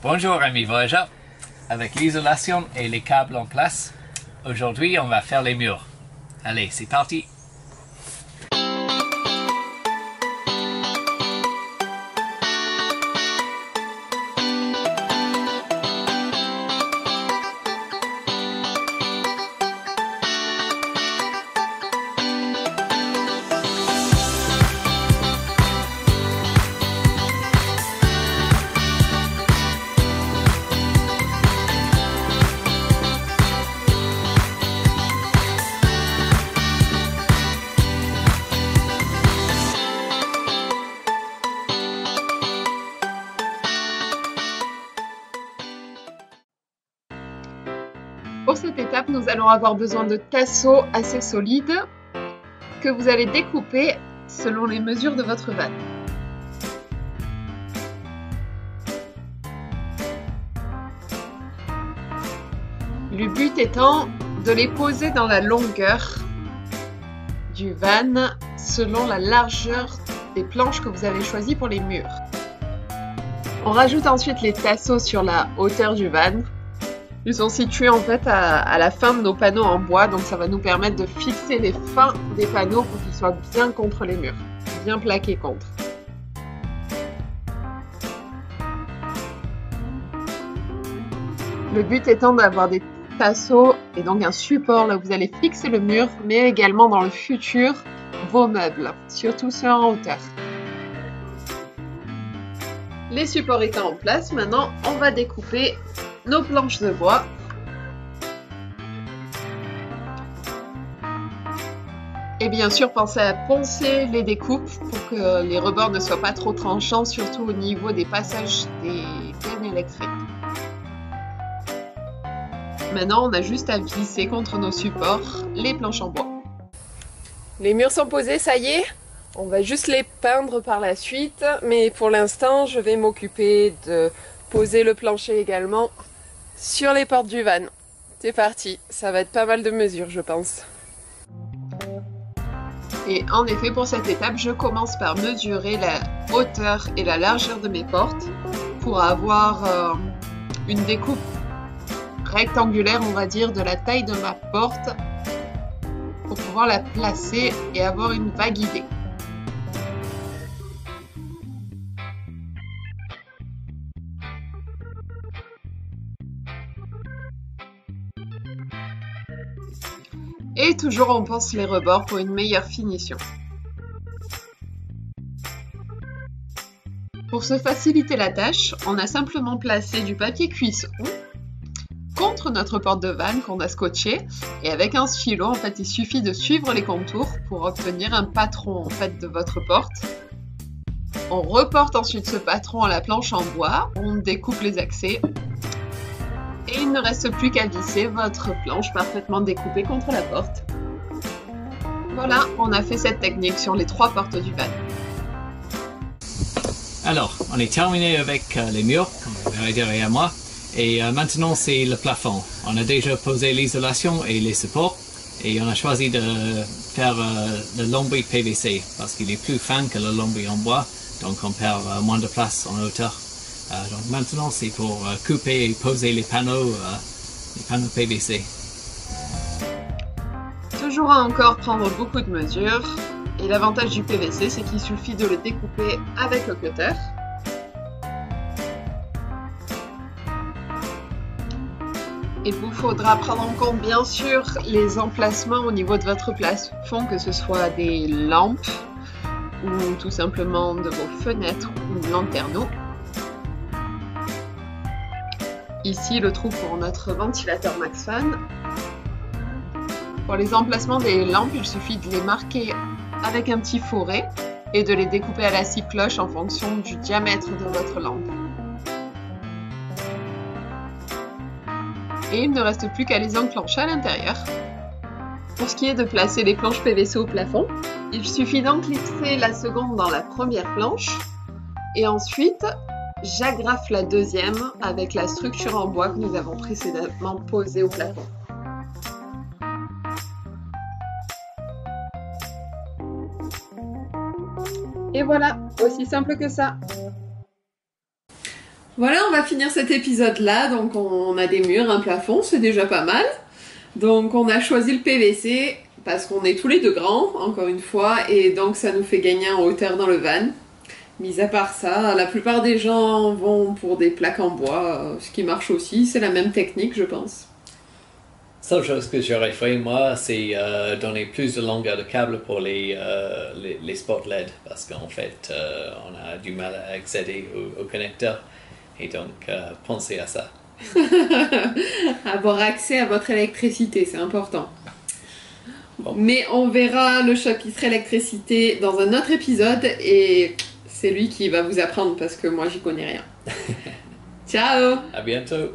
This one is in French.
Bonjour amis voyageurs. Avec l'isolation et les câbles en place, aujourd'hui on va faire les murs. Allez, c'est parti! Pour cette étape, nous allons avoir besoin de tasseaux assez solides que vous allez découper selon les mesures de votre van. Le but étant de les poser dans la longueur du van selon la largeur des planches que vous avez choisies pour les murs. On rajoute ensuite les tasseaux sur la hauteur du van. Ils sont situés en fait à la fin de nos panneaux en bois, donc ça va nous permettre de fixer les fins des panneaux pour qu'ils soient bien contre les murs, bien plaqués contre. Le but étant d'avoir des tasseaux et donc un support là où vous allez fixer le mur, mais également dans le futur vos meubles, surtout ceux en hauteur. Les supports étant en place, maintenant on va découper nos planches de bois. Et bien sûr, pensez à poncer les découpes pour que les rebords ne soient pas trop tranchants, surtout au niveau des passages des câbles électriques. Maintenant, on a juste à visser contre nos supports les planches en bois. Les murs sont posés, ça y est. On va juste les peindre par la suite, mais pour l'instant, je vais m'occuper de poser le plancher également sur les portes du van. C'est parti, ça va être pas mal de mesures, je pense. Et en effet, pour cette étape, je commence par mesurer la hauteur et la largeur de mes portes pour avoir une découpe rectangulaire, on va dire, de la taille de ma porte pour pouvoir la placer et avoir une vague idée. Et toujours on pense les rebords pour une meilleure finition. Pour se faciliter la tâche, on a simplement placé du papier cuisson contre notre porte de van qu'on a scotché, et avec un stylo, en fait, il suffit de suivre les contours pour obtenir un patron en fait de votre porte. On reporte ensuite ce patron à la planche en bois, on découpe les accès. Et il ne reste plus qu'à visser votre planche parfaitement découpée contre la porte. Voilà, on a fait cette technique sur les 3 portes du van. Alors, on est terminé avec les murs, comme vous verrez derrière moi. Et maintenant, c'est le plafond. On a déjà posé l'isolation et les supports. Et on a choisi de faire le lambris PVC parce qu'il est plus fin que le lambris en bois. Donc on perd moins de place en hauteur. Donc maintenant, c'est pour couper et poser les panneaux PVC. Toujours à encore prendre beaucoup de mesures. Et l'avantage du PVC, c'est qu'il suffit de le découper avec le cutter. Il vous faudra prendre en compte, bien sûr, les emplacements au niveau de votre plafond, que ce soit des lampes ou tout simplement de vos fenêtres ou lanterneaux. Ici, le trou pour notre ventilateur MaxFan. Pour les emplacements des lampes, il suffit de les marquer avec un petit fourré et de les découper à la scie cloche en fonction du diamètre de votre lampe. Et il ne reste plus qu'à les enclencher à l'intérieur. Pour ce qui est de placer les planches PVC au plafond, il suffit d'enclipser la seconde dans la première planche et ensuite j'agrafe la deuxième avec la structure en bois que nous avons précédemment posée au plafond. Et voilà, aussi simple que ça. Voilà, on va finir cet épisode-là. Donc on a des murs, un plafond, c'est déjà pas mal. Donc on a choisi le PVC parce qu'on est tous les deux grands, encore une fois, et donc ça nous fait gagner en hauteur dans le van. Mis à part ça, la plupart des gens vont pour des plaques en bois, ce qui marche aussi, c'est la même technique, je pense. Seule chose que j'aurais fait, moi, c'est donner plus de longueur de câble pour les spots LED, parce qu'en fait, on a du mal à accéder au connecteur, et donc pensez à ça. Avoir accès à votre électricité, c'est important. Bon. Mais on verra le chapitre électricité dans un autre épisode, et c'est lui qui va vous apprendre, parce que moi, j'y connais rien. Ciao! À bientôt!